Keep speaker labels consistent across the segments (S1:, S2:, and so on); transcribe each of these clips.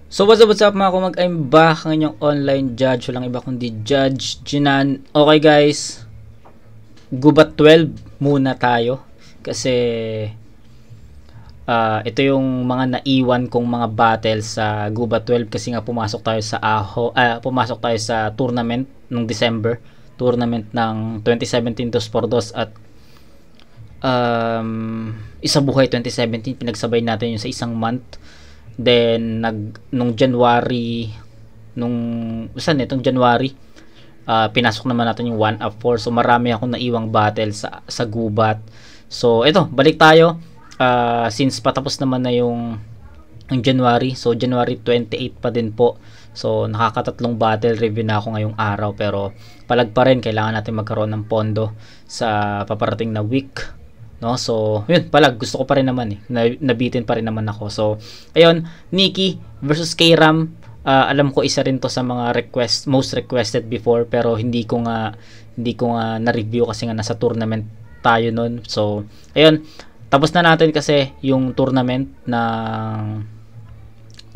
S1: So what's up mga kumag, I'm back ang inyong online judge, walang iba kundi Judge Jinan. Okay guys, Gubat 12 muna tayo kasi ito yung mga naiwan kong mga battle sa Gubat 12 kasi nga pumasok tayo sa pumasok tayo sa tournament nung December, tournament ng 2017 2 for dos at Isa Buhay 2017, pinagsabay natin yung sa isang month. Then nung January itong January, pinasok naman natin yung 1 up 4. So marami akong naiwang battle sa gubat. So ito, balik tayo since patapos naman na yung January. So January 28 pa din po. So nakakatatlong battle review na ako ngayong araw, pero palag pa rin, kailangan natin magkaroon ng pondo sa paparating na week, no? So yun, palag gusto ko pa rin naman nabitin pa rin naman ako. So ayun, Nikki versus K-Ram. Alam ko isa rin to sa mga most requested before, pero hindi ko nga na-review kasi nga nasa tournament tayo nun. So ayun, tapos na natin kasi yung tournament ng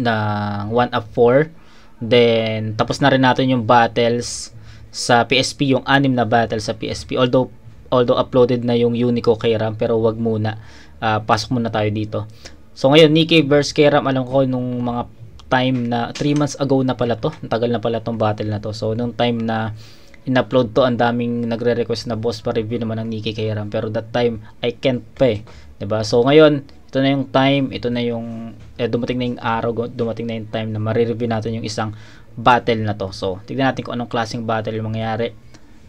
S1: 1 up 4. Then tapos na rin natin yung battles sa PSP, yung 6 na battle sa PSP. Although uploaded na yung Unico K-Ram, pero wag muna, pasok muna tayo dito. So ngayon, Nikki versus K-Ram, alam ko nung mga time na 3 months ago na pala to, tagal na pala tong battle na to. So nung time na in-upload to, ang daming nagre-request na boss pa review naman ng Nikki K-Ram, pero that time I can't pay, diba? So ngayon, ito na yung time, ito na yung dumating na yung araw, dumating na yung time na marireview natin yung isang battle na to. So tignan natin kung anong klaseng battle yung mangyayari.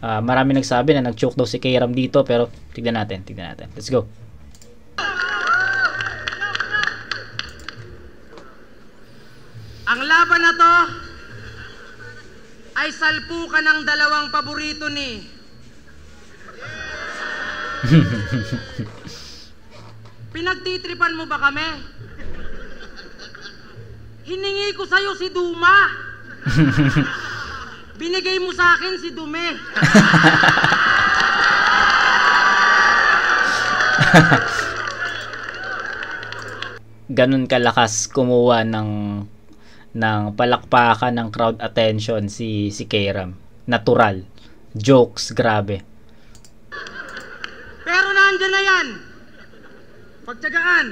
S1: Marami nagsabi na nag-choke daw si K-Ram dito, pero tignan natin. Let's go.
S2: Ang laban na to ay salpukan ng dalawang paborito ni Pinagtitripan mo ba kami? Hiningi ko sa'yo si Duma. Binigay mo sa akin si Dume.
S1: Ganun kalakas kumuha ng palakpakan ng crowd attention si K-Ram. Natural. Jokes, grabe.
S2: Pero nandyan na yan. Pagtyagaan.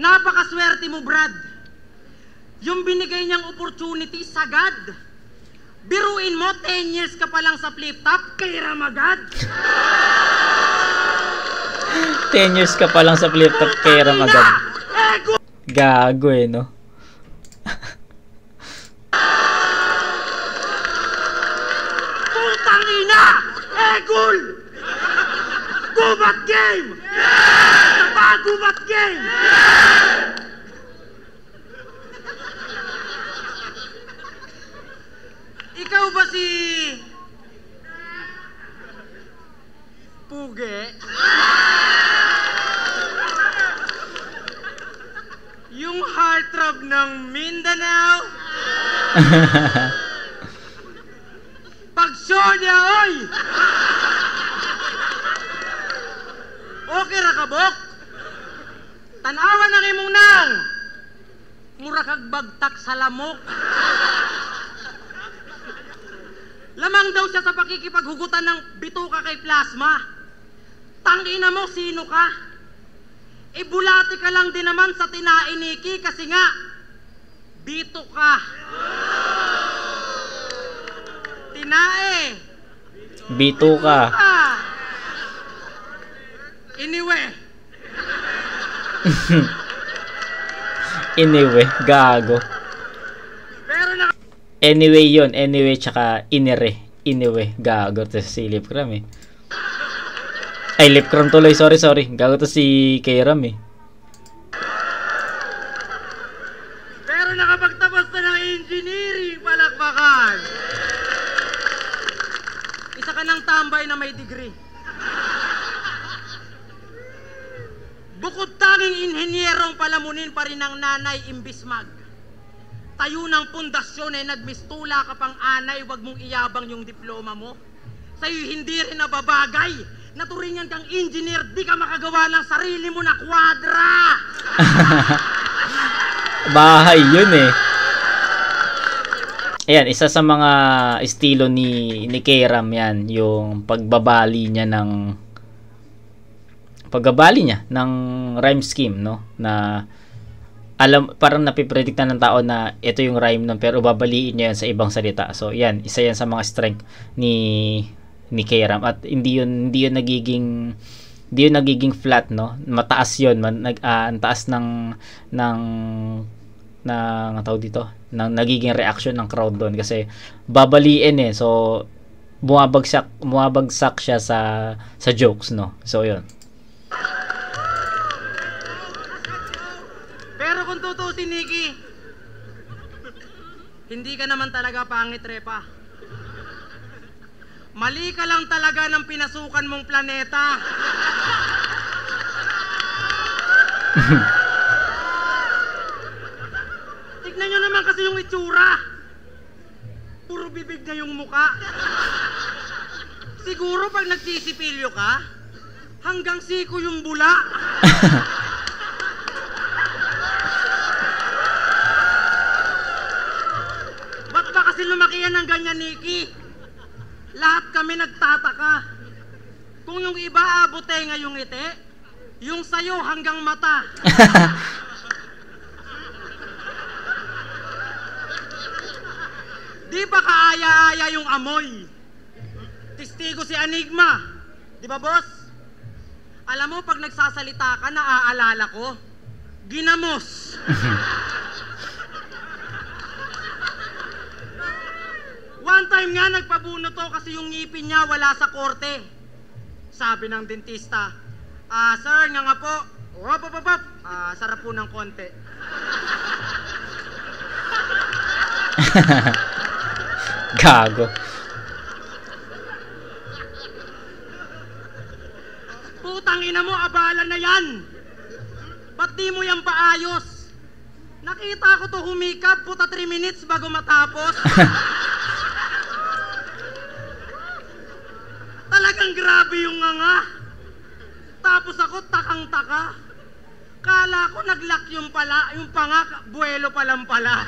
S2: Napakaswerte mo, Brad. Yung binigay niyang opportunity, sagad. Biruin mo, 10 years ka pa lang sa flip-top, K-Ram agad.
S1: 10 years ka pa lang sa flip-top, K-Ram agad. Gago no?
S2: Putang ina! Egul! Gubat game! Gubat game! Ikaw ba si Puge? Yung heartthrob ng Mindanao? Pag-show niya, oy! Okay ra kabok? Tanawan ng imong nang! Mura kag bagtak sa lamok. Lamang daw siya sa pakikipaghugutan ng bituka kay Plasma. Tangina mo, sino ka? Ibulati ka lang din naman sa tinae, Nikki, kasi nga bito ka. Tinae.
S1: Bito ka. Anyway, gago. Anyway yun, tsaka anyway, gago to si Lipcram Ay, Lipcram tuloy, sorry, gago to si K-Ram
S2: Pero nakapagtapos na ng engineering, palakpakan. Isa ka ng tambay na may degree. Bukod tanging inhenyerong palamunin pa rin ng nanay imbis tayo ng pundasyon nagmistula ka pang anay, wag mong iyabang yung diploma mo. Sa'yo hindi rin nababagay. Naturingan kang engineer, di ka makagawa ng sarili mo na kwadra.
S1: Bahay yun eh. Ayan, isa sa mga estilo ni Kairam yan, yung pagbabali niya ng rhyme scheme, no? Na parang napipredict na ng tao na ito yung rhyme nun, pero babaliin niya yan sa ibang salita. So, yan, isa yan sa mga strength ni Kairam, at hindi yun nagiging flat, no? Mataas yun, ang taas ng tawag dito, ng nagiging reaction ng crowd doon kasi babaliin eh. So bumabagsak siya sa jokes, no? So yun.
S2: Pero kung tutusin, Nikki, hindi ka naman talaga pangit, Repa. Mali ka lang talaga ng pinasukan mong planeta. Tignan nyo naman kasi yung itsura. Puro bibig na yung muka. Siguro pag nagsisipilyo ka, hanggang siko yung bula. Ba't ba kasi lumaki yan ng ganyan, Nikki? Lahat kami nagtataka. Kung yung iba abote ngayong ngiti, yung sayo hanggang mata. Di ba kaaya-aya yung amoy? Testigo si Enigma. Di ba, boss? Alam mo, pag nagsasalita ka, naaalala ko, ginamos. One time nga, nagpabuno to kasi yung ngipin niya wala sa korte. Sabi ng dentista, sir, nga po, sarap po ng konti.
S1: Gago.
S2: Putang ina mo, abala na yan. Ba't di mo yan paayos? Nakita ko to humikap, puta 3 minutes bago matapos. Talagang grabe yung nga. Tapos ako takang-taka. Kala ko nag-lock yung panga, buwelo pa lang pala.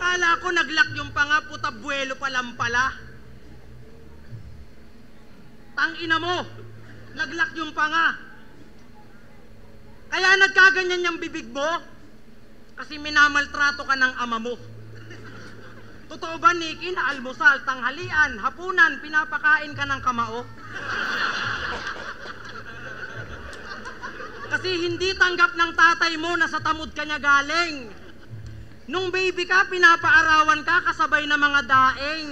S2: Kala ko nag-lock yung panga, puta buwelo pa lang pala. Tangina mo, nag-lock yung panga. Kaya nagkaganyan yung bibig mo? Kasi minamaltrato ka ng ama mo. Totoo ba, Nikki, na almusal, tanghalian, hapunan, pinapakain ka ng kamao? Kasi hindi tanggap ng tatay mo na sa tamod ka niya galing. Nung baby ka, pinapaarawan ka kasabay ng mga daing.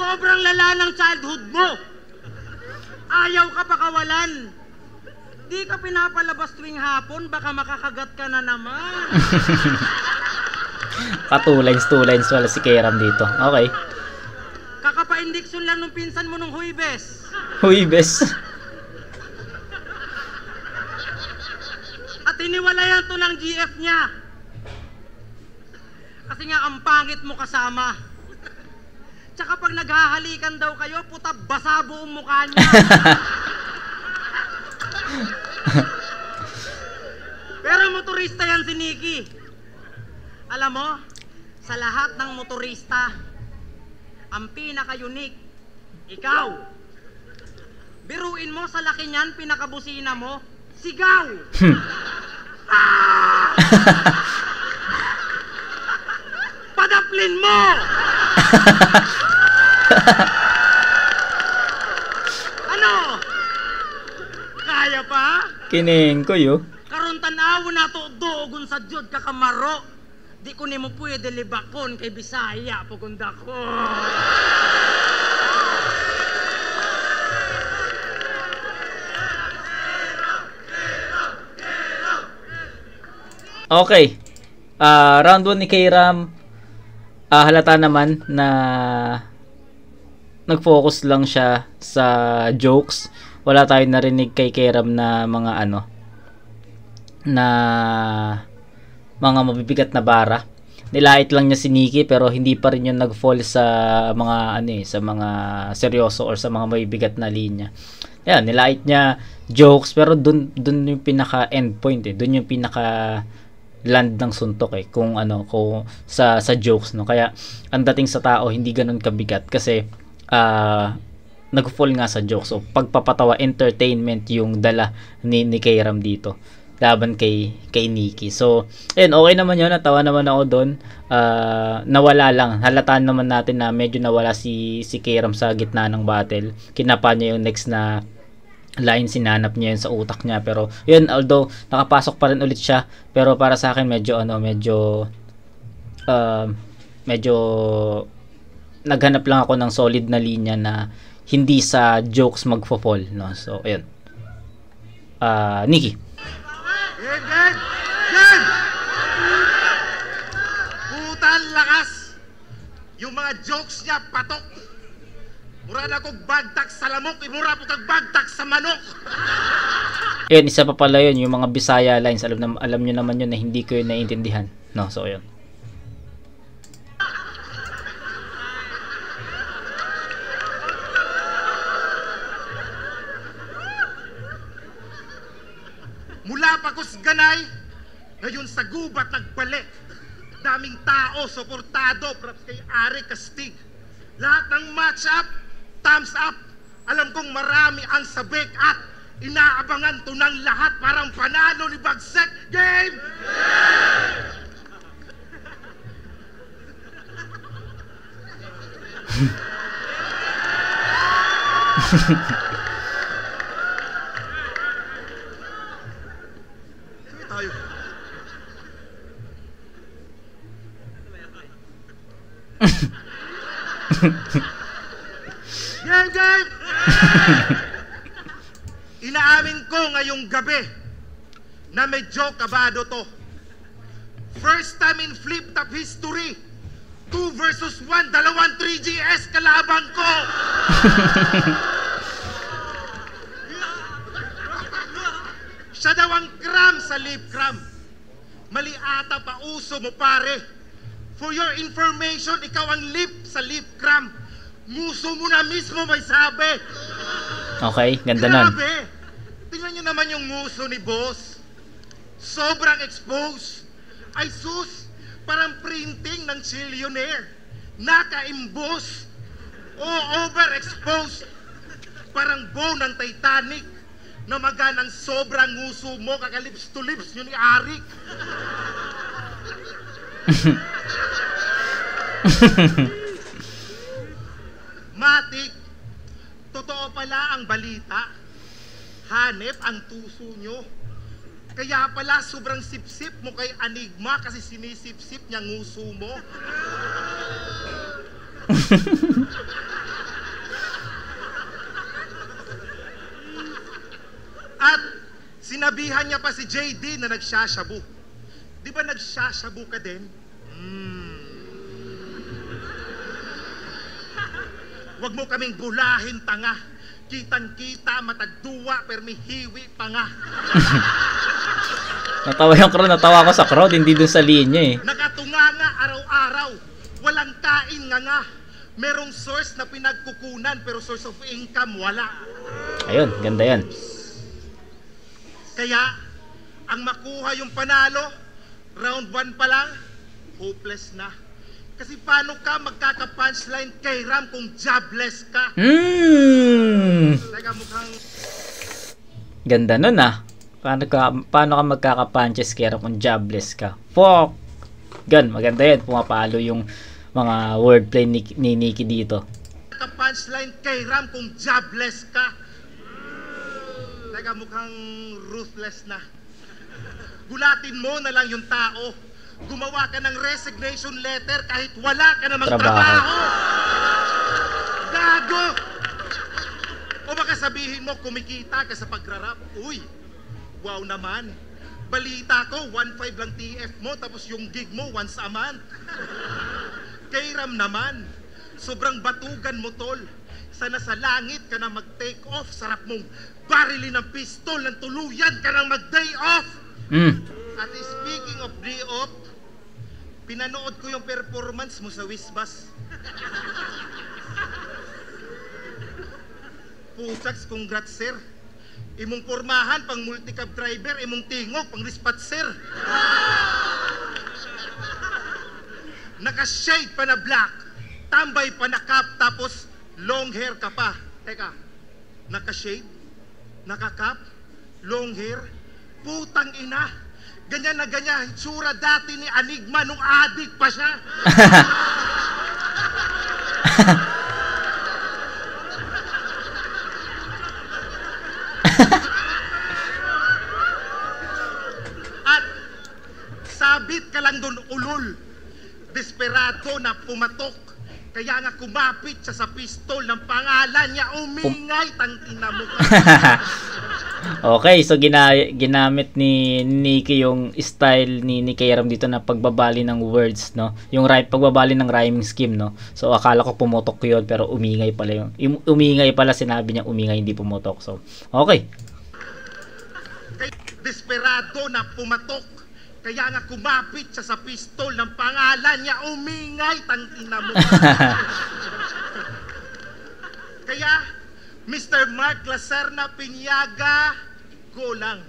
S2: Sobrang lala ng childhood mo. Ayaw ka pakawalan. Di ka pinapalabas tuwing hapon, baka makakagat ka na naman.
S1: Pa-2 lines wala si Kairam dito. Okay.
S2: Kakapa-indiksyon lang nung pinsan mo nung Huwebes.
S1: Huwebes.
S2: At iniwalayan to ng GF niya. Kasi nga ang pangit mo kasama. Tsaka pag naghahalikan daw kayo, puta basa buong mukha niya. Pero motorista yan si Nikki. Alam mo, sa lahat ng motorista, ang pinaka-unique, ikaw. Biruin mo sa laki niyan, pinakabusina mo, sigaw. Padaplin mo. Ano? Kaya pa?
S1: Kining ko yo.
S2: Karon tanaw na to dogon sa jud ka kamaro. Di ko nimo pwede libakon kay Bisaya pugunda ko.
S1: Okay. Round 1 ni Kairam. Halata naman na nag-focus lang siya sa jokes. Wala tayong narinig kay Kairam na mga na mga mabibigat na bara. Nilait lang niya si Nikki pero hindi pa rin yung nag-fall sa mga sa mga seryoso or sa mga mabibigat na linya. Ayan, nilait niya jokes pero dun yung pinaka end point Dun yung pinaka land ng suntok kung sa jokes, no. Kaya ang dating sa tao hindi ganoon kabigat kasi nag-fall nga sa jokes. So pagpapatawa, entertainment yung dala ni Kairam dito laban kay Nikki. So, ayun, okay naman yun. Natawa naman ako doon. Nawala lang. Halataan naman natin na medyo nawala si Kairam sa gitna ng battle. Kinapa niya yung next na line, sinanap niya yun sa utak niya. Pero, yun, although, nakapasok pa rin ulit siya. Pero para sa akin, medyo naghanap lang ako ng solid na linya na hindi sa jokes magfo-fall, no? So, ayun. Nikki.
S3: Game! Putan lakas! Yung mga jokes niya, patok. Mura na kong bagtak sa lamok, imura po kag bagtak sa manok.
S1: Ayun, isa pa pala yun, yung mga Bisaya lines. Alam nyo naman yun na hindi ko yun naiintindihan. No, so ayun.
S3: Mula pa kus ganay, ngayon sa gubat nagbalik. Daming tao, suportado, perhaps kay Ari Castig. Lahat ng match-up, thumbs up. Alam kong marami ang sabik at inaabangan to ng lahat parang panalo ni Bagsek. Game! Tayo. Game! Inaamin ko ngayong gabi na medyo kabado to. First time in flip-top history, 2 versus 1, dalawang 3GS kalaban ko. Siya daw ang cram sa lip cram. Mali ata pa uso mo pare. For your information, ikaw ang lip sa lip cram. Muso mo na mismo may sabi.
S1: Okay, ganda nun.
S3: Grabe! Tingnan nyo naman yung muso ni boss. Sobrang exposed. Ay sus, parang printing ng Chillionaire. Naka-imbos. O overexposed. Parang bow ng Titanic. Na maganang sobrang nguso mo, kakalips to lips nyo ni Arik. Matik, totoo pala ang balita. Hanep ang tuso nyo. Kaya pala sobrang sip-sip mo kay Enigma kasi sinisip-sip niya nguso mo. At sinabihan niya pa si JD na nagsashabu. Di ba nagsashabu ka din? Huwag mo kaming bulahin, tanga. Kitang-kita, matagduwa, permihiwi pa nga.
S1: Natawa ko sa crowd, hindi dun sa linya
S3: Nakatunga nga araw-araw. Walang kain nga. Merong source na pinagkukunan pero source of income wala.
S1: Ayun, ganda yan.
S3: Kaya, ang makuha yung panalo, round 1 pa lang, hopeless na. Kasi paano ka magkaka-punchline kay Ram kung jobless ka? Teka, mukhang...
S1: Ganda nun Paano ka magkaka-punches kay Ram kung jobless ka? Fuck! Gan, maganda yan. Pumapalo yung mga wordplay ni Nikki dito.
S3: Magkaka-punchline kay Ram kung jobless ka? Teka, mukhang ruthless na. Gulatin mo na lang yung tao. Gumawa ka ng resignation letter kahit wala ka namang trabaho. Gago! O baka sabihin mo kumikita ka sa pagrarap. Uy, wow naman. Balita ko, 1.5 lang TF mo tapos yung gig mo once a month. Kay Ram naman, sobrang batugan mo tol. Sana sa langit ka na mag-take off. Sarap mong barilin ng pistol ng tuluyan ka nang mag-day off. At speaking of D-Op, pinanood ko yung performance mo sa Wisbas. Pusaks, congrats sir. Imong pormahan pang multicab driver, imong tingog pang dispatcher. Naka-shade pa na black, tambay pa na cap, tapos long hair ka pa. Teka, naka-shade, naka-cap, long hair, putang ina. Ganyan na ganyan, hitsura dati ni Enigma nung adik pa siya. At sabit ka lang doon ulol. Desperado na pumatok. Kaya nga kumapit siya sa pistol ng pangalan niya. Umingay, tangina mo ka.
S1: Okay, so ginamit ni Nikki yung style ni Kairam dito na pagbabali ng words, no? Yung pagbabali ng rhyming scheme, no? So akala ko pumutok yun, pero umingay pala yung umingay pala, sinabi niya umingay, hindi pumutok. So, okay.
S3: Desperado na pumatok. Kaya nga kumapit siya sa pistol ng pangalan niya. Umingay, tangina mo ka. Kaya Mr. Mark Lacerna Pinyaga, go lang.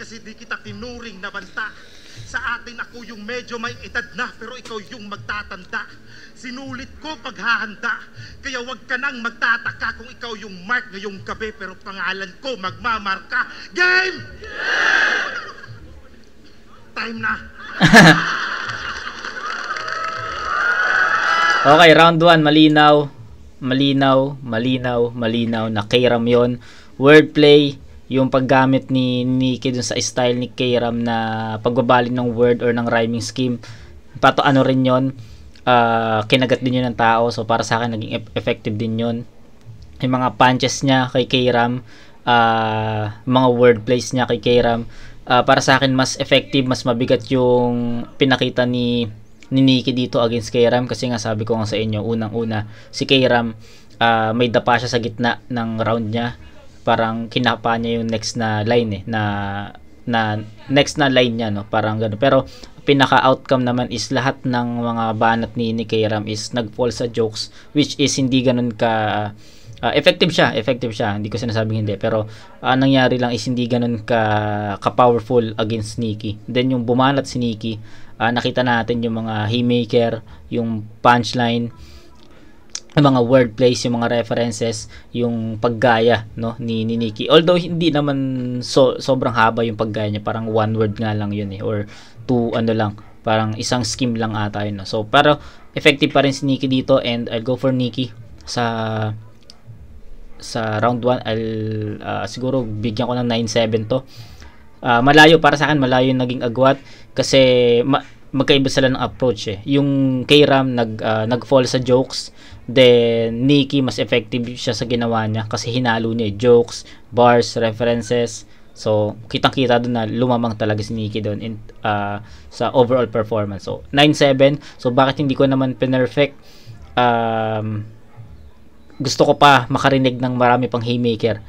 S3: Kasi di kita tinuring na banta. Sa atin ako yung medyo may edad na, pero ikaw yung magtatanda. Sinulit ko paghahanda. Kaya wag ka nang magtataka kung ikaw yung Mark ngayong gabi, pero pangalan ko magmamarka. Game! Time na.
S1: Okay, round 1, malinaw na Kairam yon. Wordplay, yung paggamit ni Nikki dun sa style ni Kairam na pagbabali ng word or ng rhyming scheme. Pato ano rin yon, kinagat din yun ng tao. So para sa akin naging effective din yun. Yung mga punches niya kay Kairam, mga wordplays niya kay Kairam, para sa akin mas effective, mas mabigat yung pinakita ni Nikki dito against Kairam. Kasi nga sabi ko nga sa inyo, unang-una si Kairam, may dapa siya sa gitna ng round niya. Parang kinapa niya yung next na line next na line niya, no? Parang gano'n. Pero pinaka-outcome naman is lahat ng mga banat ni Kairam is nag-fall sa jokes, which is hindi gano'n ka effective siya, hindi ko sinasabing hindi, pero nangyari lang is hindi ganun ka-powerful against Nikki. Then yung bumanat si Nikki, nakita natin yung mga haymaker, yung punchline, yung mga wordplays, yung mga references, yung paggaya, no, ni Nikki. Although hindi naman sobrang haba yung paggaya niya, parang one word nga lang yun or two lang, parang isang scheme lang ata yun, no? So pero effective pa rin si Nikki dito, and I'll go for Nikki sa round 1. Siguro bigyan ko ng 9-7 to. Malayo para sa akin, malayo yung naging agwat kasi magkaiba sila ng approach eh. Yung Kairam nag-fall sa jokes, then Nikki mas effective siya sa ginawa niya kasi hinalo niya jokes, bars, references. So kitang-kita doon na lumamang talaga si Nikki doon sa overall performance. So 9-7. So bakit hindi ko naman perfect? Gusto ko pa makarinig ng marami pang haymaker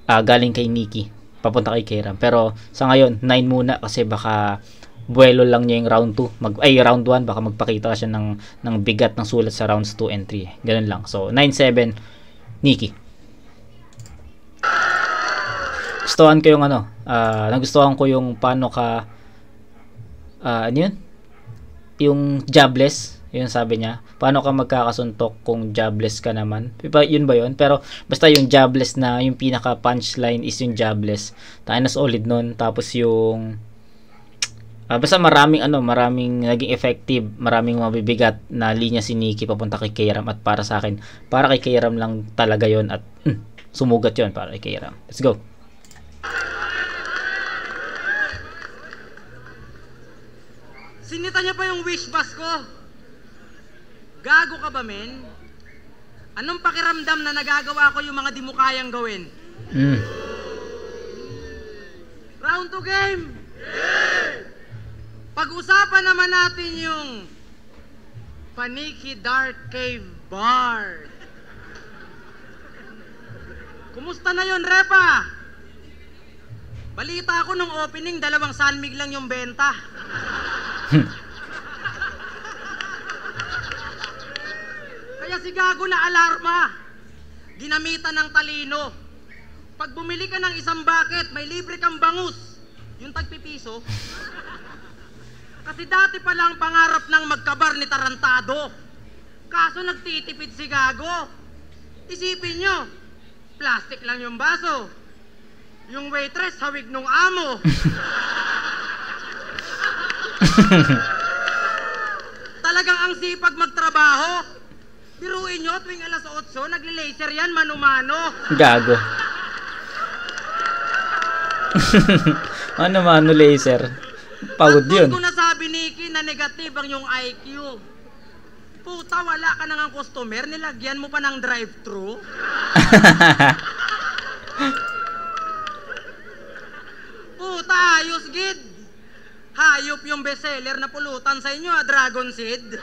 S1: galing kay Nikki papunta kay Kairam. Pero sa ngayon 9 muna kasi baka buwelo lang niya yung round 2. Round 1 baka magpakita siya ng bigat ng sulat sa rounds 2 and 3. Ganun lang. So 9-7 Nikki. Gustuhan ko yung nagustuhan ko yung paano ka ano yun? Yung jobless. Yun sabi niya, paano ka magkakasuntok kung jobless ka naman? Yun ba yun? Pero basta yung jobless na, yung pinaka punchline is yung jobless. Tayo na solid nun. Tapos yung basta maraming naging effective, maraming mabibigat na linya si Nikki papunta kay Kairam. At para sa akin, para kay Kairam lang talaga yun. At sumugat yun para kay Kairam. Let's go.
S2: Sinita niya pa yung wish bus ko. Gago ka ba, men? Anong pakiramdam na nagagawa ko yung mga di mo kayang gawin? Round 2 game! Pag-usapan naman natin yung Paniki Dark Cave Bar. Kumusta na yun, Repa? Balita ko nung opening, 2 salmig lang yung benta. Kaya si Gago na alarma. Ginamitan ng talino. Pag bumili ka ng 1 bucket, may libre kang bangus. Yung tagpipiso. Kasi dati pa lang pangarap ng magkabar ni Tarantado. Kaso nagtitipid si Gago. Isipin nyo, plastic lang yung baso. Yung waitress, hawig nung amo. Talagang ang sipag magtrabaho. Biruin nyo, tuwing alas 8, nagle-laser yan, mano-mano.
S1: Gago. Mano-mano laser. Pagod yun.
S2: At ko nasabi, Nikki, na negative ang yung IQ. Puta, wala ka nang customer, nilagyan mo pa ng drive-thru. Puta, ayos gid. Hayop yung bestseller na pulutan sa inyo, Dragon Seed.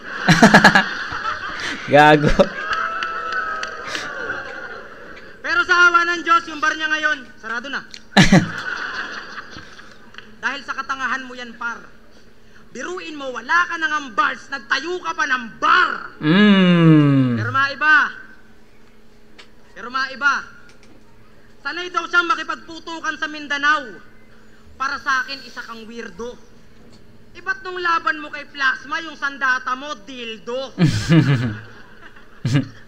S1: Gago.
S2: Pero sa awa ng Diyos, yung bar niya ngayon, sarado na. Dahil sa katangahan mo yan, par. Biruin mo, wala ka nang ang bars, nagtayo ka pa ng bar. Pero maiba. Sanay daw siyang makipagputukan sa Mindanao. Para sa akin, isa kang weirdo. Ba't nung laban mo kay Plasma, yung sandata mo, dildo?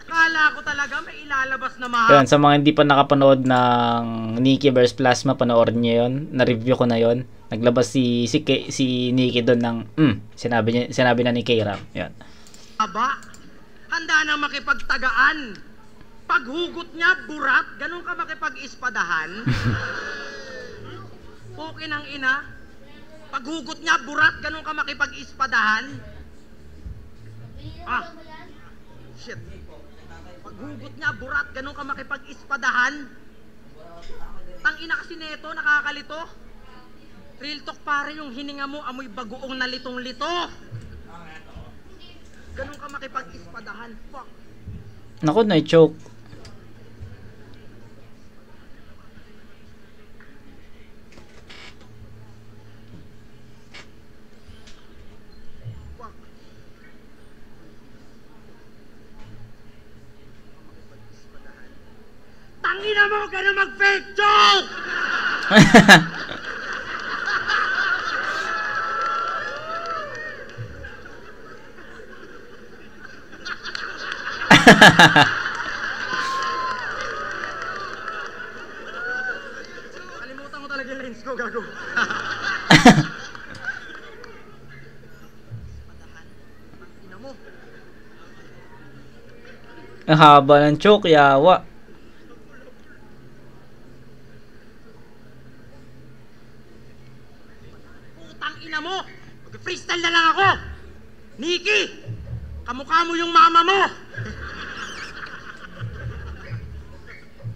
S2: Kala ko talaga may ilalabas na mahal.
S1: Yun, sa mga hindi pa nakapanood ng Nikki vs Plasma, panoorin niyo yun. Na-review ko na yun. Naglabas si Nikki doon ng sinabi na ni K-Ram. Yun.
S2: Aba, handa na makipagtagaan. Paghugot niya, burat, ganun ka makipag-ispadahan. Okay ng ina. Paghugot niya, burat, ganun ka makipag-ispadahan. Shit. Paghugot niya, burat, ganun ka makipag-ispadahan. Tangina kasi neto, nakakalito. Real talk pare, yung hininga mo, amoy bagoong na litong-lito. Ganun ka makipag-ispadahan. Fuck.
S1: Naku, na-choke.
S2: Tangina mo, ganun mag-fake joke! Kalimutan ko talaga yung lens ko, gago. Tangina mo.
S1: Ang haba ng choke, yawa.
S2: Ina mo, mag-freestyle na lang ako. Nikki, kamukha mo yung mama mo.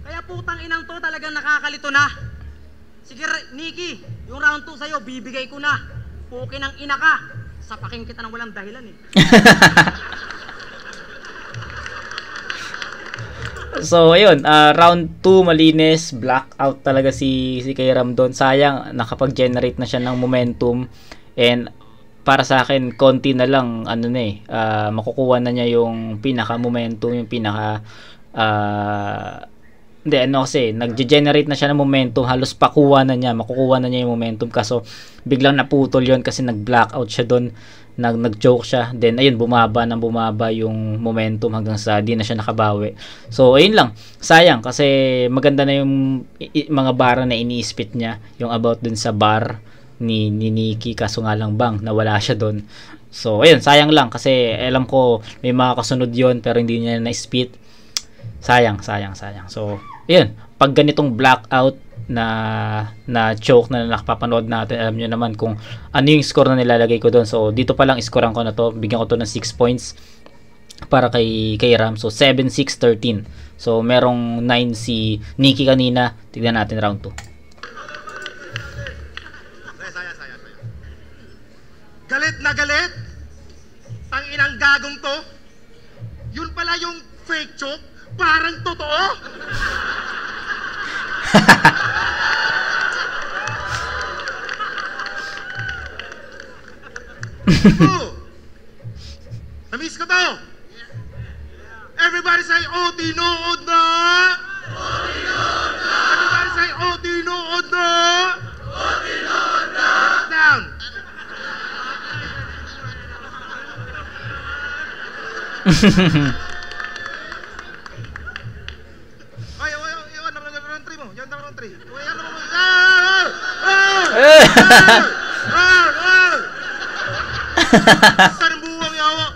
S2: Kaya putang inang to talagang nakakalito na. Sige Nikki, yung round 2 sa'yo, bibigay ko na. Pukin ng ina ka. Sapakin kita ng walang dahilan eh.
S1: So, ayun, round 2 malinis, blackout talaga si K-Ram doon. Sayang, nakapag-generate na siya ng momentum. And para sa akin, konti na lang, makukuha na niya yung pinaka-momentum, yung nag-generate na siya ng momentum, halos makukuha na niya yung momentum. Kaso, biglang naputol yon kasi nag-blackout siya doon. Nag-joke siya, then ayun, bumaba yung momentum hanggang sa di na siya nakabawi. So ayun lang, sayang kasi maganda na yung mga bara na ini-spit niya, yung about dun sa bar ni Nikki, kaso nga lang nawala siya doon. So ayun, sayang lang kasi alam ko may mga kasunod yon pero hindi niya na-spit. Sayang. So ayun, pag ganitong blackout na choke na nakapapanood natin, alam nyo naman kung ano yung score na nilalagay ko doon. So dito pa lang scorean ko na to, bigyan ko to ng 6 points para kay Ram. So 7, 6, 13. So merong 9 si Nikki kanina. Tignan natin round 2.
S3: Saya. Galit na galit? Ang inang gagong to? Yun pala yung fake choke? Parang totoo? Cebu! Namiss ko to! Everybody say, oh, tinuod na! Oh, tinuod na! Everybody say, oh, tinuod na! Oh, tinuod na! Down! Ay, yan naman ang round 3 mo. Yan naman ang 3. Yan naman ang... Saan ang buwang yawa?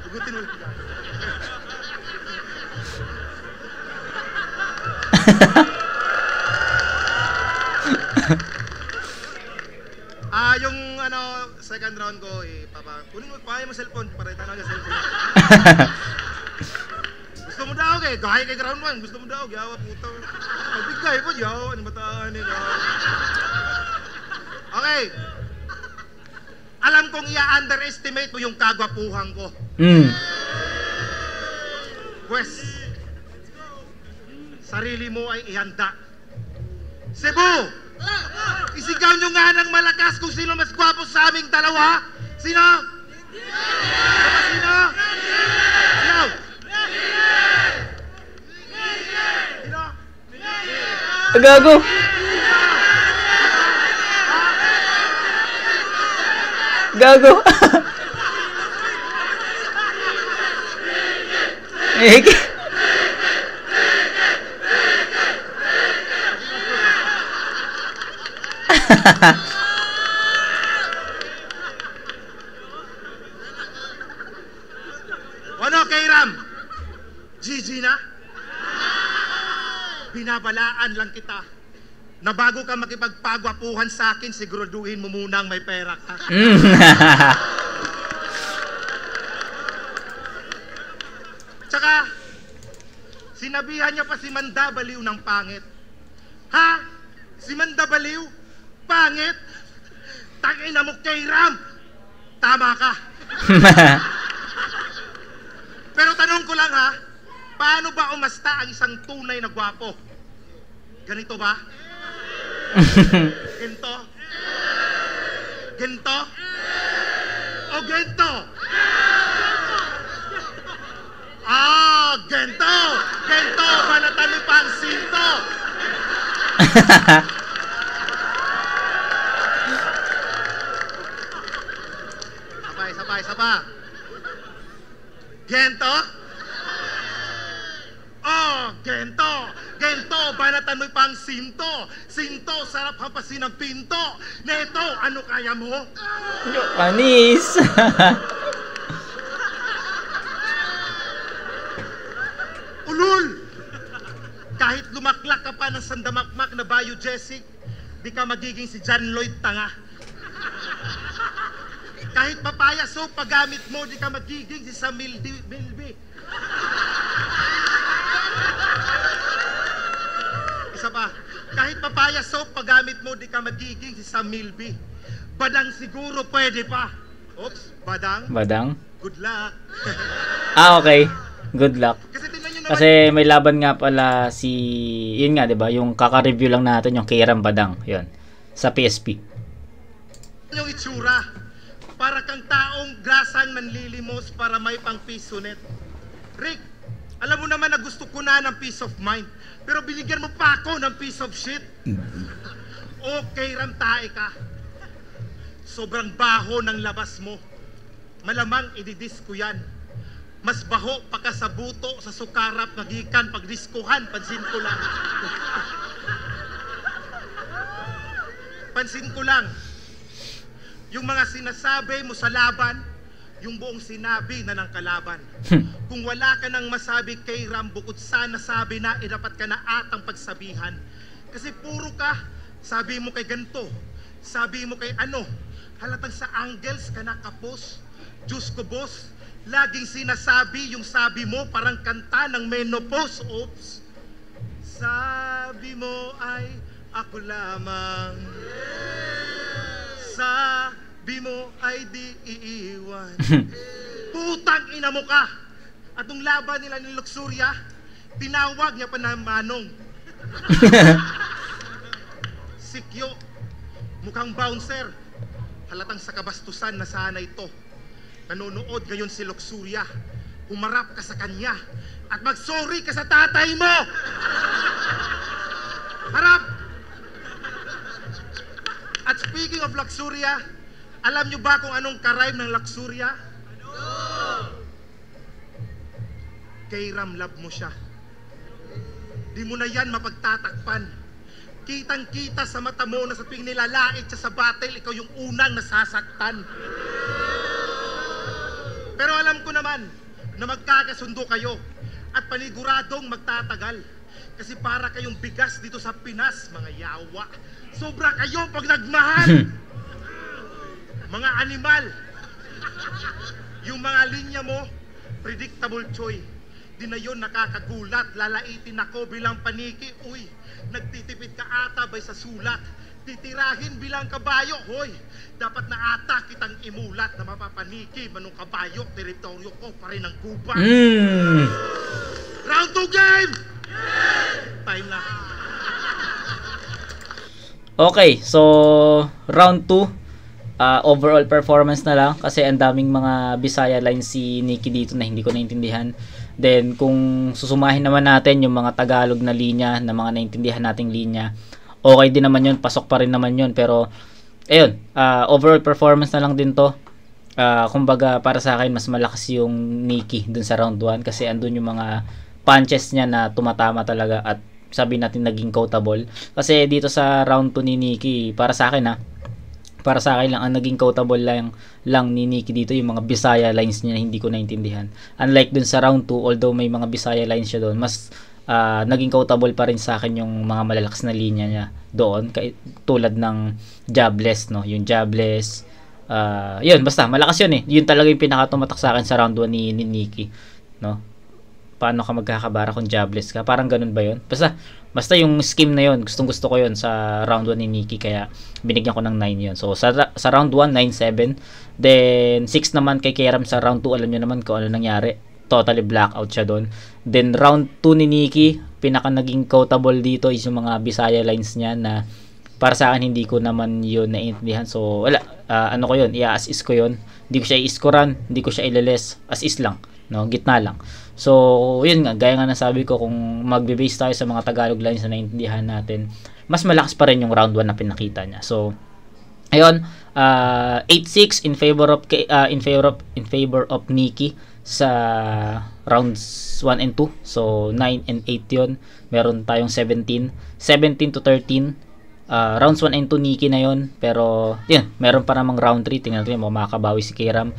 S3: Hugutin ulit. Yung second round ko, kunin mo pa yung cellphone, para itanong yung cellphone. Gusto mo daw gaya kay round 1, gusto mo daw, yawa puto. Magbigay po, yawa, ano bataan eh, Okay. Alam kong i-underestimate mo yung kagwapuhan ko. Pues, sarili mo ay ihanda. Cebu! Isigaw nyo nga ng malakas kung sino mas gwapo sa aming dalawa. Sino? Sino? Sino? Sino?
S1: Gago. Gago.
S3: Ano kay Ram? GG na? Binabalaan lang kita na bago ka makipagpagwapuhan sa akin, siguraduhin mo munang may pera ka. Tsaka, sinabihan niya pa si Manda Baliw ng pangit. Ha? Si Manda Baliw? Pangit? Tangina mo kay Ram! Tama ka. Pero tanong ko lang ha, paano ba umasta ang isang tunay na gwapo? Ganito ba? Ginto? Ginto? O gento? Gento! Gento! Banatan mo pa ang sinto! Sabay. Gento? Gento! Gento! Banatan mo pang sinto! Sinto! Sarap hampasin ng pinto! Neto! Ano kaya mo?
S1: Panis!
S3: Ulul! Kahit lumaklak ka pa ng sandamakmak na Bayou Jessic, di ka magiging si John Lloyd Tanga. Kahit papaya soap paggamit mo, di ka magiging si Sam Milby. Isa pa, kahit papaya soap paggamit mo, di ka magiging si Sam Milby. Badang siguro pwede pa. Oops, badang?
S1: Badang?
S3: Good luck.
S1: Okay. Good luck.
S3: Kasi tingnan nyo naman.
S1: Kasi may laban nga pala si... Yun nga, diba? Yung kaka-review lang natin, yung Kairam Badang. Yun. Sa PSP.
S3: Yung itsura. Para kang taong grasang nanlilimos para may pang piso net. Rick, alam mo naman na gusto ko na ng peace of mind. Pero binigyan mo pa ako ng piece of shit. Okay, ramtae ka. Sobrang baho ng labas mo. Malamang ididis ko yan. Mas baho pa ka sa buto, sa sukarap, nagikan, pagdiskuhan, pansin ko lang. Pansin ko lang. Yung mga sinasabi mo sa laban, yung buong sinabi na ng kalaban. Kung wala ka nang masabi kay Ram, bukod sa nasabi na, dapat ka na atang pagsabihan. Kasi puro ka, sabi mo kay ganto, sabi mo kay ano, halatang sa angles ka na kapos. Diyos ko boss, laging sinasabi yung sabi mo parang kanta ng menopause. Oops. Sabi mo ay ako lamang. Sabi mo ay di iiwan. Putang ina mo ka. At nung laban nila ni Luxuria, tinawag niya pa na Manong. Sikyo, mukhang bouncer. Halatang sa kabastusan na sana ito. Nanonood ngayon si Luxuria. Humarap ka sa kanya at mag-sorry ka sa tatay mo! Harap! At speaking of Luxuria, alam nyo ba kung anong karime ng Luxuria? Kay-ram love mo siya. Di mo na yan mapagtatakpan. Kitang-kita sa mata mo na sa tuwing nilalait siya sa battle, ikaw yung unang nasasaktan. Pero alam ko naman na magkakasundo kayo at paniguradong magtatagal. Kasi para kayong bigas dito sa Pinas, mga yawa. Sobra kayo pag nagmahal. Mga animal. Yung mga linya mo, predictable choy. Di na yun nakakagulat, lalaitin ako bilang paniki. Uy, nagtitipid ka ata bay sa sulat. Titirahin bilang kabayo, hoy. Dapat na ata kitang imulat na mapapaniki manong kabayo, teritoryo ko pa rin ang gubat. Round 2 game! Time na.
S1: Okay, so round 2. Overall performance na lang kasi ang daming mga Bisaya lines si Nikki dito na hindi ko naintindihan. Then kung susumahin naman natin yung mga Tagalog na linya na mga naintindihan nating linya, okay din naman yun, pasok pa rin naman yun. Pero ayun, overall performance na lang din to. Kumbaga para sa akin mas malakas yung Nikki dun sa round 1 kasi andun yung mga punches niya na tumatama talaga at sabi natin naging quotable. Kasi dito sa round 2 ni Nikki, para sa akin para sa akin lang ang naging quotable lang ni Nikki dito yung mga Bisaya lines niya na hindi ko naintindihan. Unlike dun sa round 2, although may mga Bisaya lines siya doon, mas naging quotable pa rin sa akin yung mga malalakas na linya niya doon, tulad ng jobless, no? Yung jobless, yun, basta malakas yun eh. Yun talaga yung pinakatumatak sa akin sa round 1 ni Nikki, no? Paano ka magkakabara kung jobless ka? Parang ganun ba yun? Basta yung scheme na yun, gustong gusto ko yun sa round 1 ni Nikki, kaya binigyan ko ng 9 yun. So sa round 1, 9-7. Then 6 naman kay Kay-Ram sa round 2, alam nyo naman kung ano nangyari. Totally blackout siya doon. Then round 2 ni Nikki, pinaka naging quotable dito is yung mga Bisaya lines niya na para sa akin hindi ko naman yun naiintindihan. So wala, ano ko yun, i-as-is ko yun. Hindi ko siya i-scorean, hindi ko siya ilales, as-is lang, no? Gitna lang. So, yun nga, gaya nga nasabi ko, kung magbe-base tayo sa mga Tagalog lines na naintindihan natin, mas malakas pa rin yung round 1 na pinakita niya. So, ayun, 8-6 in favor of Nikki sa rounds 1 and 2. So, 9 and 8 yun. Meron tayong 17 to 13. Rounds 1 and 2 Nikki na yun. Pero, yun, meron pa namang round 3. Tingnan natin, makakabawi si Kay-Ram.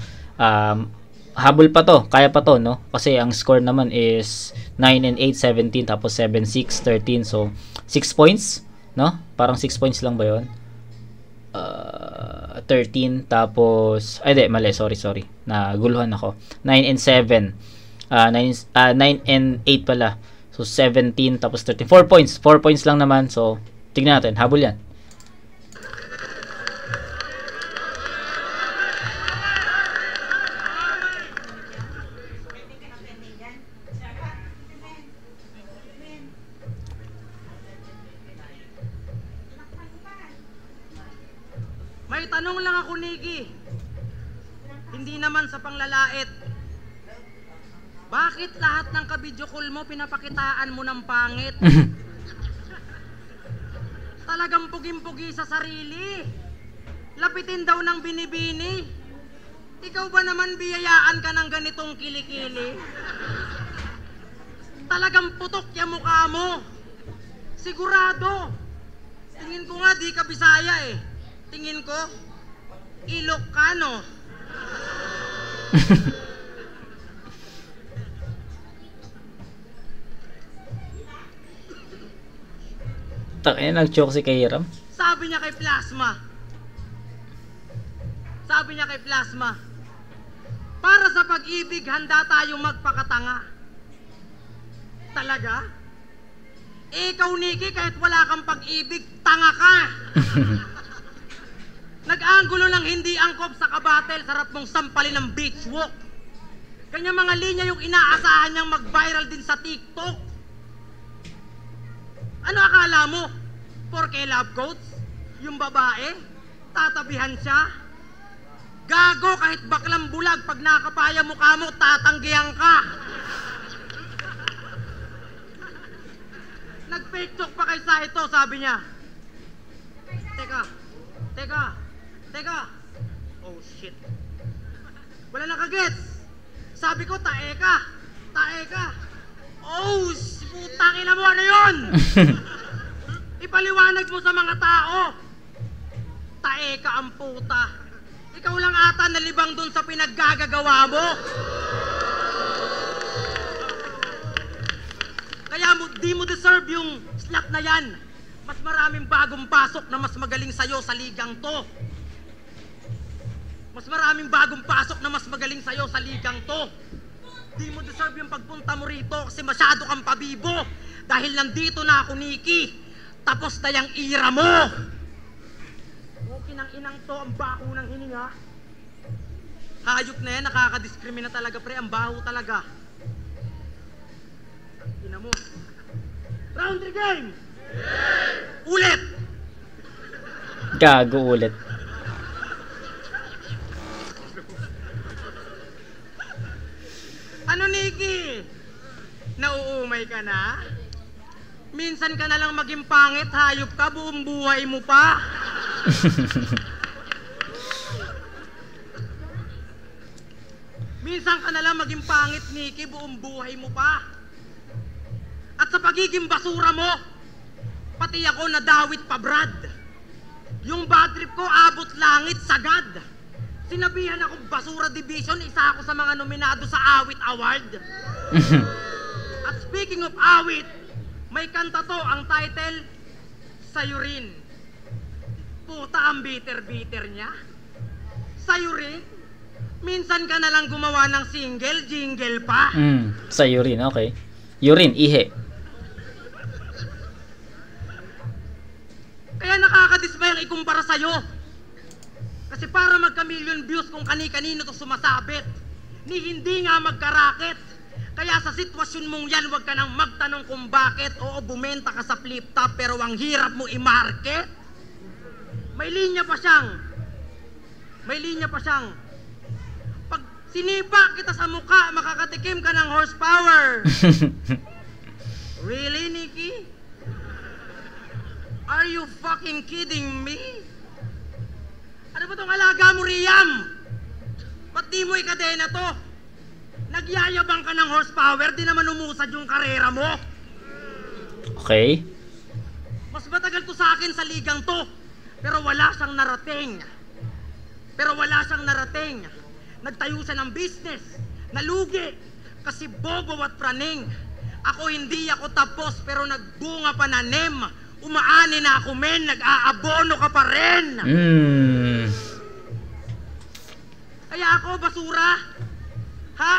S1: Habol pa to, kaya pa to, no? Kasi ang score naman is 9 and 8, 17, tapos 7, 6, 13. So, 6 points, no? Parang 6 points lang ba yun? 13, tapos, ay di, mali, sorry. Naguluhan ako. 9 and 7. 9 and 8 pala. So, 17, tapos 13. 4 points. 4 points lang naman. So, tignan natin. Habol yan.
S2: May tanong lang ako, Nikki. Hindi naman sa panglalait. Bakit lahat ng ka-video call mo pinapakitaan mo ng pangit? Talagang pugim-pugi sa sarili. Lapitin daw ng binibini. Ikaw ba naman biyayaan ka ng ganitong kilikili? Talagang putok yung mukha mo. Sigurado. Tingin ko nga di ka Bisaya eh. Tingin ko, Ilocano.
S1: Nag-choke si Kay-Ram.
S2: Sabi niya kay Plasma, para sa pag-ibig, handa tayong magpakatanga. Talaga? Ikaw, Nikki, kahit wala kang pag-ibig, tanga ka. Nag-anggulo ng hindi angkop sa kabatel, sarap mong sampalin ng beach walk. Kanya mga linya yung inaasahan niyang mag-viral din sa TikTok. Ano akala mo? Porke love quotes? Yung babae? Tatabihan siya? Gago, kahit baklang bulag, pag nakapaya mukha mo, tatanggihan ka. Nag-fake talk pa kay Saito, sabi niya. Teka. Oh shit. Wala nang kagets. Sabi ko, tae ka. Oh, putang ina mo, ano yun? Ipaliwanag mo sa mga tao. Tae ka ang puta. Ikaw lang ata nalibang dun sa pinaggagawa mo. Kaya di mo deserve yung slot na yan. Mas maraming bagong pasok na mas magaling sa'yo sa ligang to. Di mo deserve yung pagpunta mo rito kasi masyado kang pabibo. Dahil nandito na ako, Nikki. Tapos na yung ira mo. Okay ng inang to, ang baho ng hininga. Hayop na yan, nakakadiskrimina talaga pre, ang baho talaga. Ina mo. Round 3 game! Ulit!
S1: Gago ulit.
S2: Ano, Nikki? Nauumay ka na? Minsan ka na lang maging pangit, hayop ka, buong buhay mo pa. Minsan ka na lang maging pangit, Nikki, buong buhay mo pa. At sa pagiging basura mo, pati ako nadawit pa, Brad. Yung bad trip ko, abot langit, sagad. Sinabihan akong basura division, isa ako sa mga nominado sa Awit Award. At speaking of awit, may kanta to, ang title, Sa'yo Rin. Puta, ang bitter-bitter niya. Sa'yo rin? Minsan ka na lang gumawa ng single, jingle pa.
S1: Sa'yo rin, okay. Urine, ihe.
S2: Kaya nakakadismayang ikumpara sa'yo. Kasi para magka-million views kung kani-kanino to sumasabit, ni hindi nga magkaraket. Kaya sa sitwasyon mong yan, huwag ka nang magtanong kung bakit. Oo, bumenta ka sa flip top, pero ang hirap mo i-market. May linya pa siyang. Pag sinipa kita sa muka, makakatikim ka ng horsepower. Really, Nikki? Are you fucking kidding me? Ano ba tong alaga mo, Riam? Ba't di mo ikadena to? Nagyayabang ka ng horsepower, di naman umusad yung karera mo.
S1: Okay.
S2: Mas matagal to sa akin sa ligang to. Pero wala siyang narating. Nagtayo siya ng business. Nalugi. Kasi bobo at praning. Ako hindi ako tapos pero nagbunga pa na nem. Umaani na ako men. Nag-aabono ka pa rin. Kaya ako basura? Ha?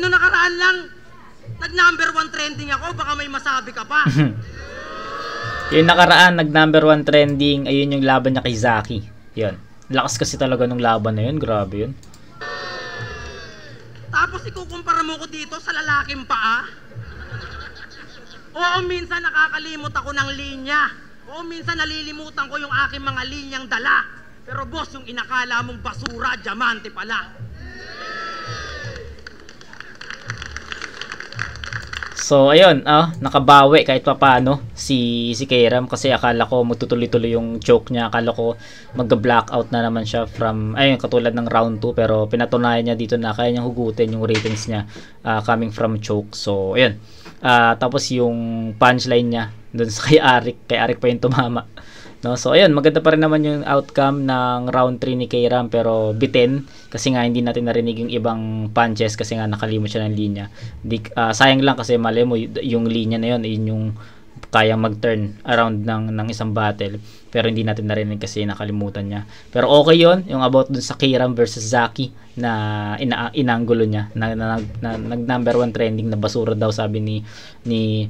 S2: Nung nakaraan lang, nag-number 1 trending ako. Baka may masabi ka pa.
S1: Yung nakaraan, nag-number 1 trending, ayun yung laban niya kay Zaki. Yun. Lakas kasi talaga nung laban na yun. Grabe yun.
S2: Tapos ikukumpara mo ko dito sa lalaking paa? Oo, minsan nakakalimot ako ng linya. Oo, minsan nalilimutan ko yung aking mga linyang dala. Pero boss, yung inakala mong basura, diamante pala.
S1: So ayun, nakabawi kahit papaano si Kairam kasi akala ko magtutuloy-tuloy yung choke niya. Akala ko mag-blackout na naman siya from katulad ng round 2, pero pinatunayan niya dito na kaya niyang hugutin yung ratings niya coming from choke. So ayun. Tapos yung punchline niya doon sa kay Arik pa yung tumama. No? So ayun, maganda pa rin naman yung outcome ng round 3 ni Kairam, pero bitin kasi nga hindi natin narinig yung ibang punches kasi nga nakalimot siya ng linya. Sayang lang kasi mali mo yung linya na yun yung kayang mag-turn around ng isang battle, pero hindi natin narinig kasi nakalimutan niya. Pero okay yun, yung about dun sa Kairam versus Zaki na inanggulo niya na number 1 trending na basura daw sabi ni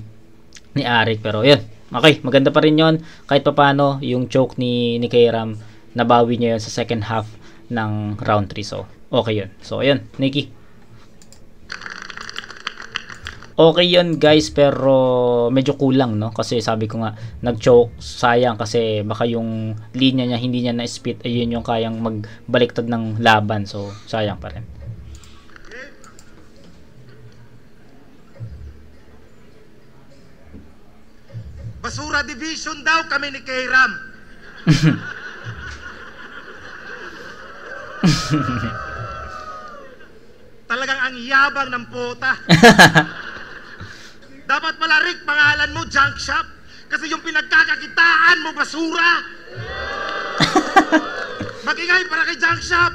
S1: Arik. Pero yun, okay, maganda pa rin yun. Kahit papaano, yung choke ni Kairam, nabawi niya yun sa second half ng round 3. So, okay yun. So, ayun, Nikki. Okay yun guys, pero medyo kulang, no? Kasi sabi ko nga, nag-choke, sayang kasi baka yung linya niya, hindi niya na-spit, ayun yung kayang magbaliktad ng laban. So, sayang pa rin.
S3: Basura Division daw kami ni Kairam. Talagang ang yabang ng puta. Dapat pala, Rick, pangalan mo junk shop kasi yung pinagkakakitaan mo basura. Magingay para kay junk shop.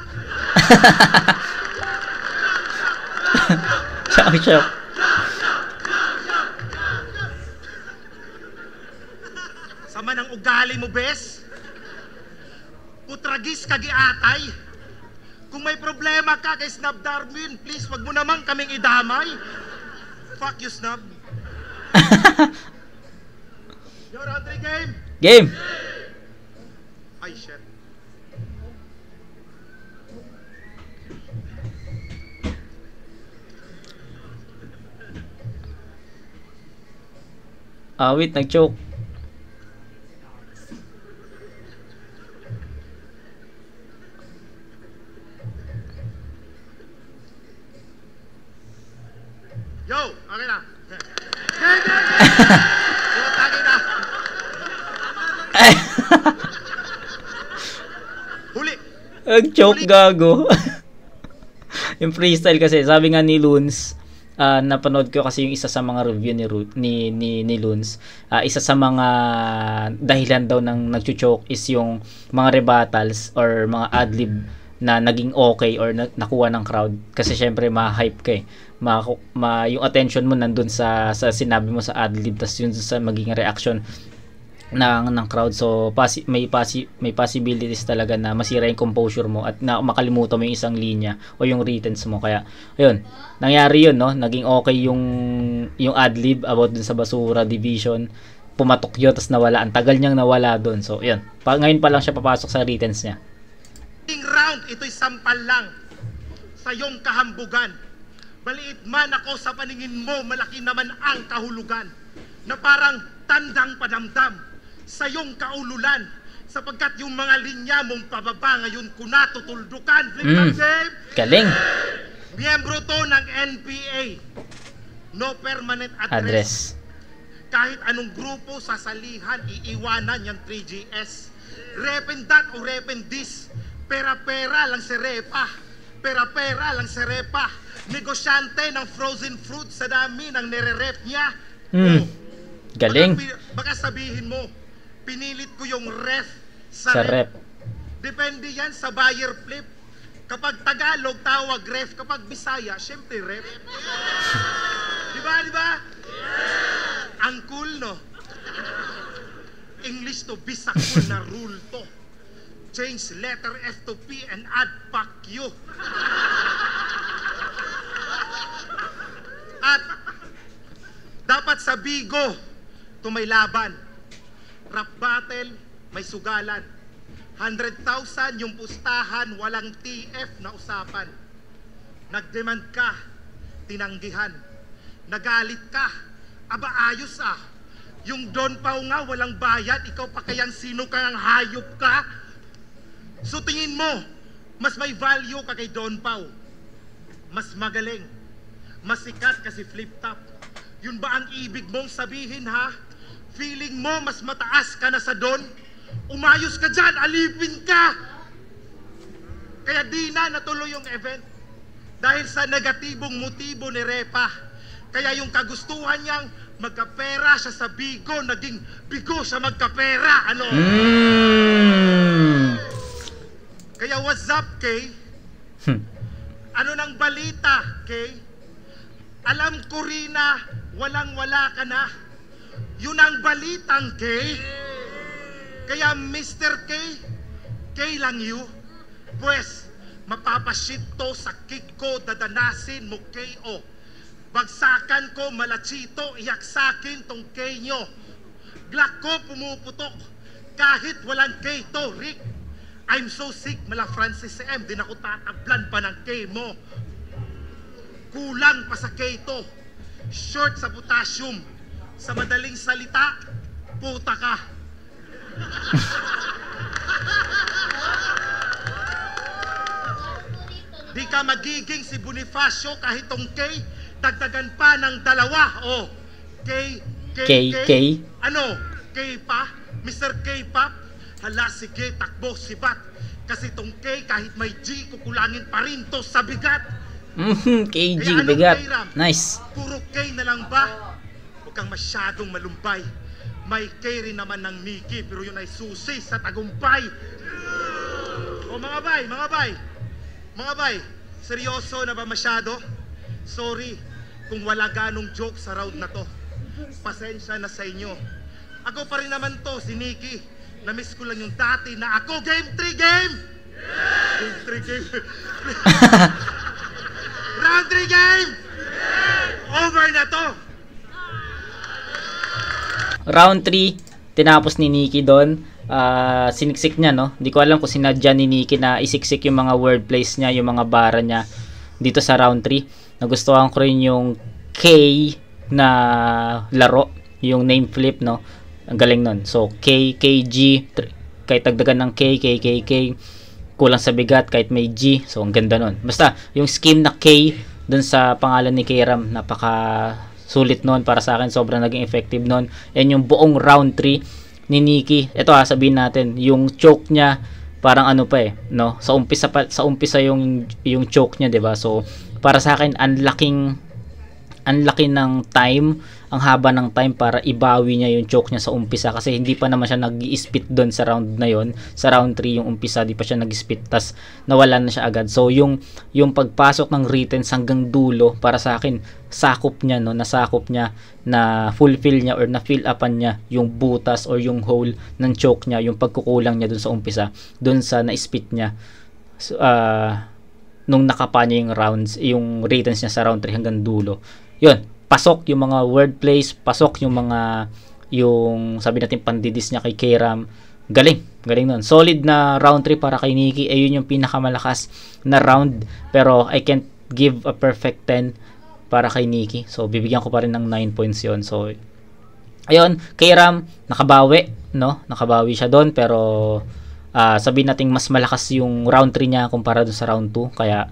S1: Junk shop.
S3: Sama ng ugali mo, bes. Putragis kagiatay. Kung may problema ka kay Snub Darwin, please, wag mo naman kaming idamay. Fuck you, Snub. Yo, Andre, game.
S1: Game.
S3: Ay, shit.
S1: Wait, nag-choke.
S3: Yo, okay na. Game, game, game. Putangin na. Huli.
S1: Nag-choke, gago. Yung freestyle kasi, sabi nga ni Loons, napanood ko kasi yung isa sa mga review ni Loons. Isa sa mga dahilan daw ng nag-choke is yung mga rebuttals or mga adlib na naging okay or nakuha ng crowd. Kasi syempre, ma-hype ka eh. Yung attention mo nandun sa sinabi mo sa adlib, tas yun sa magiging reaction ng crowd. So may possibilities talaga na masira yung composure mo at na makalimutan mo yung isang linya o yung writtens mo. Kaya ayun, nangyari yun, no? Naging okay yung adlib about dun sa Basura Division. Pumatok yun, tas nawala. Ang tagal niyang nawala dun. So ayun, ngayon pa lang siya papasok sa writtens niya.
S3: Round, ito'y sampal lang sa iyong kahambugan. Maliit man ako sa paningin mo, malaki naman ang kahulugan na parang tandang padamdam sa iyong kaululan, sapagkat yung mga linya mong pababa ngayon ko natutuldukan. Flip game.
S1: Galing.
S3: Miyembro to ng NPA, no permanent address. Kahit anong grupo sasalihan, iiwanan yung 3GS. Repen that o repen this, pera-pera lang si Repa. Pera-pera lang si Repa. Negosyante ng frozen fruit sa dami ng nire-rep niya.
S1: Galing.
S3: Baka sabihin mo, pinilit ko yung ref sa
S1: rep.
S3: Depende yan sa buyer flip. Kapag Tagalog, tawag ref. Kapag Bisaya, syempre ref. Diba? Ang cool, no? English to bisakul na rule to. Change letter F to P and add fuck you. At dapat sa Bigo, may laban. Rap battle, may sugalan. 100,000 yung pustahan, walang TF na usapan. Nagdemand ka, tinanggihan. Nagalit ka, aba ayos ah. Yung Don Pao nga walang bayad, ikaw pa kayang sino kang hayop ka? So tingin mo, mas may value ka kay Don Pao. Mas magaling, mas sikat kasi flip top. Yun ba ang ibig mong sabihin, ha? Feeling mo mas mataas ka na sa Don? Umayos ka dyan, alipin ka! Kaya di na natuloy yung event dahil sa negatibong motibo ni Repa. Kaya yung kagustuhan niyang magkapera siya sa Bigo, naging bigo siya magkapera. Ano? Kaya what's up, Kay? Ano nang balita, Kay? Alam ko rin na walang-wala ka na. Yun ang balitang, Kay. Kaya Mr. K, K lang you. Pues, mapapashit to sa kick ko, dadanasin mo KO. Bagsakan ko, malachito, iyak sakin tong K nyo. Black ko pumuputok, kahit walang K to, Rick. I'm so sick, mala Francis M, din ako tatablan pa ng K mo. Kulang pa sa K to. short sa potassium. Sa madaling salita, puta ka. Di ka magiging si Bonifacio kahit tong K, dagdagan pa ng 2. Oh,
S1: K.
S3: Ano? K pa? Mr. K-pop? Hala, sige, takbo, sibat. Kasi tong K, kahit may G, kukulangin pa rin to sa bigat.
S1: KG,
S3: Kaya anong
S1: bigat.
S3: K-Ram?
S1: Nice.
S3: Puro K na lang ba? Huwag kang masyadong malumbay. May K rin naman ng Nikki, pero yun ay susi sa tagumpay. O mga bay, seryoso na ba masyado? Sorry kung wala ganong joke sa round na to. Pasensya na sa inyo. Ako pa rin naman to, si Nikki. Na-miss ko lang yung dati na ako game 3 game! Game 3 game. Round 3 game! Over na to!
S1: Round 3, tinapos ni Nikki doon. Siniksik niya, no? Hindi ko alam kung sinadya ni Nikki na isiksik yung mga word plays niya, yung mga bara niya dito sa round 3. Nagustuhan ko rin yung K na laro, yung name flip, no? Ang galing nun. So, K, KG, kahit dagdagan ng K, kulang sa bigat kahit may G. So, ang ganda nun. Basta, yung scheme na K dun sa pangalan ni K-Ram, napaka sulit nun para sa akin. Sobrang naging effective nun. And yung buong round 3 ni Nikki, ito sabihin natin, yung choke niya, parang ano pa no? Sa umpisa yung choke niya, 'di ba? So, para sa akin, ang laki ng time, ang haba ng time para ibawi niya yung choke niya sa umpisa kasi hindi pa naman siya nag-i-spit doon sa round na yon. Sa round 3 yung umpisa, di pa siya nag-spit, tas nawala na siya agad. So yung pagpasok ng returns hanggang dulo, para sa akin sakop niya, no, nasakop niya, na fulfill niya or na fill upan niya yung butas or yung hole ng choke niya, yung pagkukulang niya doon sa umpisa, doon sa na-spit niya. So, nung nakapa niya yung rounds, yung returns niya sa round 3 hanggang dulo. Yun, pasok yung mga word plays, pasok yung sabi natin pandidis niya kay K-Ram. Galing nun. Solid na round 3 para kay Nikki. Ayun yung pinakamalakas na round, pero I can't give a perfect 10 para kay Nikki. So bibigyan ko pa rin ng 9 points yon. So ayun, K-Ram nakabawi, no? Nakabawi siya doon, pero sabihin natin mas malakas yung round 3 niya kumpara dun sa round 2, kaya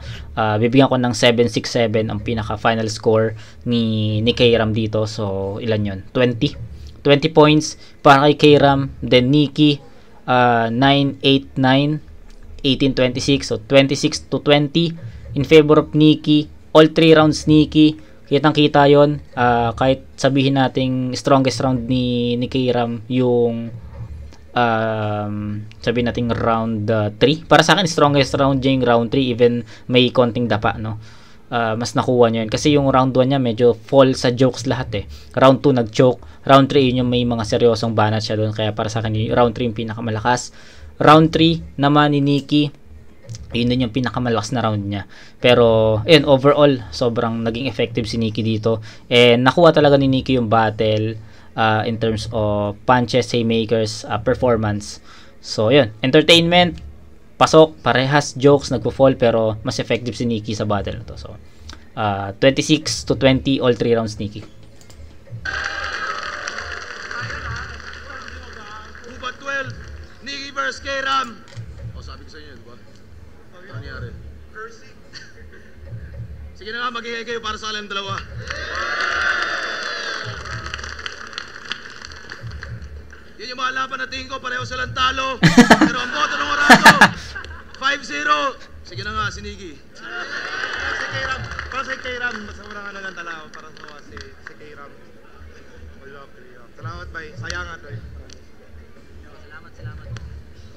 S1: bibigyan ko ng 7-6-7 ang pinaka final score ni K-Ram dito. So ilan yun? 20 points para kay K-Ram, then Nikki 9-8-9, 18-26, so 26-20 in favor of Nikki. All 3 rounds Nikki, kitang kita yon. Kahit sabihin nating strongest round ni K-Ram yung sabihin natin round 3. Para sa akin, strongest round niya yung round 3, even may konting dapa, no? Mas nakuha niya yun. Kasi yung round 1 niya, medyo fall sa jokes lahat Round 2, nag-choke. Round 3, yun yung may mga seryosong banat siya doon. Kaya para sa akin, yung round 3 yung pinakamalakas. Round 3 naman ni Nikki, yun din yung pinakamalakas na round niya. Pero, ayun, overall, sobrang naging effective si Nikki dito. And nakuha talaga ni Nikki yung battle in terms of punches, haymakers, performance. So, yun. Entertainment, pasok, parehas jokes, nagpo-fall, pero mas effective si Nikki sa battle na to. So, 26-20, all 3 rounds Nikki.
S3: Buba 12, Nikki vs. K-Ram. Sabi ko sa inyo, di ba? Ano nangyari? Cursing. Sige na nga, magigay kayo para sa alam dalawa. Yun yung mga laban na tingin ko, pareho silang talo. Pero ang boto ng Orlando, 5-0. Sige na nga, si Nikki. Para si K-Ram, masawara nga ng tala ako para sa si K-Ram. Salamat, bay. Sayang nga to
S4: Salamat.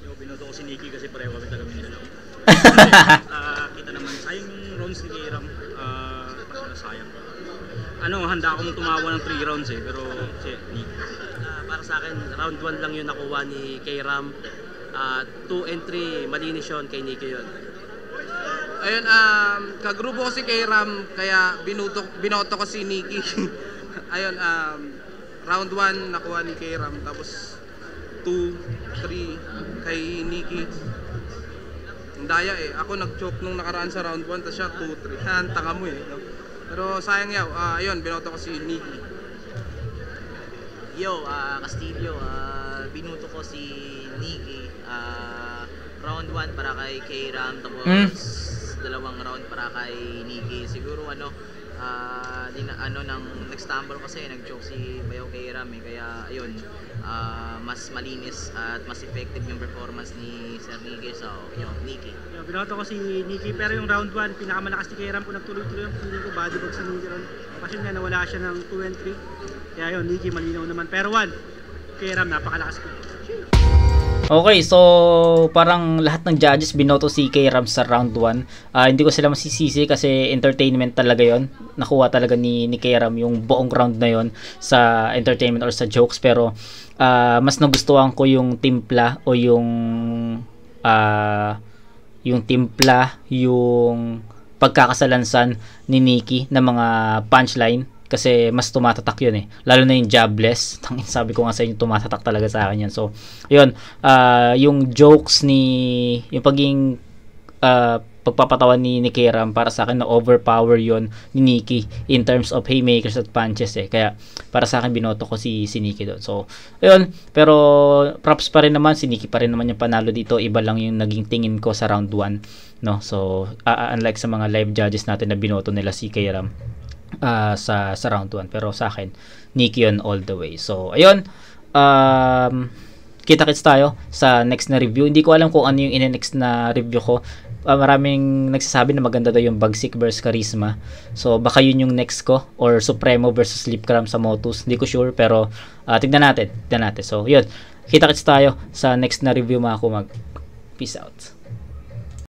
S4: Yung binoto ko si Nikki kasi pareho kami taga Mindanao. Kita naman, sayang yung rounds ni K-Ram. Sayang. Handa akong tumawa ng 3 rounds pero si Nikki. Para sa akin, round 1 lang yun nakuha ni K-Ram. 2 and 3, malinis yun, kay Nikki yun.
S5: Ayun, kagrupo ko si K-Ram, kaya binoto ko si Nikki. Ayun, round 1 nakuha ni K-Ram, tapos 2, 3 kay Nikki. Ang daya Ako nag-choke nung nakaraan sa round 1, tapos siya 2, 3. Tanga mo no? Pero sayang yaw, ayun, binoto ko si Nikki.
S6: Yo, Castillo, binuto ko si Nikki. Round 1 para kay K-Ram, tapos dalawang round para kay Nikki. Siguro nang nag-stumble kasi, nag-joke si Bayaw K-Ram kaya ayun, mas malinis at mas effective yung performance ni Sir Nikki. So, yun, Nikki.
S7: Yung binoto ko si Nikki, pero yung round 1, pinakamalakas ni K-Ram kung nagtuloy-tuloy yung feeling ko, body bag si Nikki ron. Kasi nga nawala siya ng 2 and 3. Kaya yun, Nikki malinaw naman. Pero 1, K-Ram napakalakas ko.
S1: Okay, so parang lahat ng judges binoto si K-Ram sa round 1. Hindi ko sila masisisi kasi entertainment talaga yon. Nakuha talaga ni K-Ram yung buong round na yon sa entertainment or sa jokes. Pero mas nagustuhan ko yung timpla o yung pagkakasalansan ni Nikki na mga punchline. Kasi mas tumatatak yun lalo na yung jobless. Sabi ko nga sa inyo, tumatatak talaga sa akin yan. So yun, yung jokes yung pagiging pagpapatawan ni K-Ram, para sa akin na overpower yon ni Nikki in terms of haymakers at punches kaya para sa akin binoto ko si Nikki doon. So ayun, pero props pa rin naman, si Nikki pa rin naman yung panalo dito. Iba lang yung naging tingin ko sa round 1, no? So unlike sa mga live judges natin na binoto nila si K-Ram sa round 1, pero sa akin Nikki on all the way. So ayun, kita-kits tayo sa next na review. Hindi ko alam kung ano yung next na review ko. Maraming nagsasabi na maganda daw yung Bagsik versus Charisma, so baka yun yung next ko, or Supremo versus Lipcram sa Motus. Hindi ko sure, pero tignan natin. So yun, kita-kits tayo sa next na review mga kumag. Peace out.